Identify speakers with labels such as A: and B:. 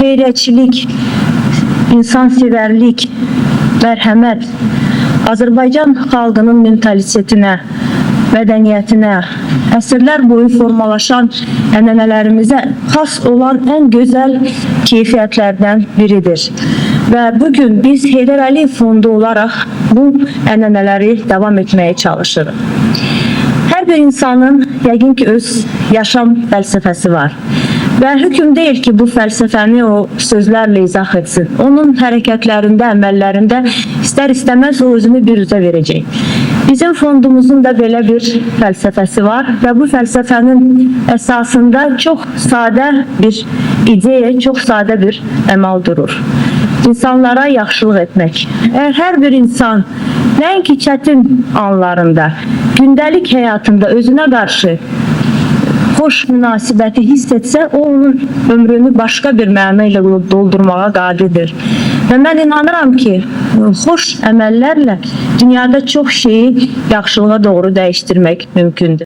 A: xeyriyyətçilik, insansevərlik, mərhəmət, Azərbaycan xalqının mentalitetinə, mədəniyyətinə, əsrlər boyu formalaşan ənənələrimizə xas olan ən gözəl keyfiyyətlərdən biridir. Və bugün biz Heydər Əliyev Fondu olaraq bu ənənələri davam etməyə çalışırıq. Hər bir insanın yəqin ki öz yaşam fəlsəfəsi var. Və hökm deyil ki, bu fəlsəfəni o sözlərlə izah etsin. Onun hərəkətlərində, əməllərində istər-istəməz o özünü bir üzə verəcək. Bizim fondumuzun da belə bir fəlsəfəsi var və bu fəlsəfənin əsasında çox sadə bir ideya, çox sadə bir əməl durur. İnsanlara yaxşılıq etmək. Əgər hər bir insan nəinki çətin anlarında, gündəlik həyatında özünə qarşı xoş münasibəti hiss etsə, o onun ömrünü başqa bir məna ilə doldurmağa qadirdir. Və mən inanıram ki, xoş əməllərlə dünyada çox şeyi yaxşılığa doğru dəyişdirmək mümkündür.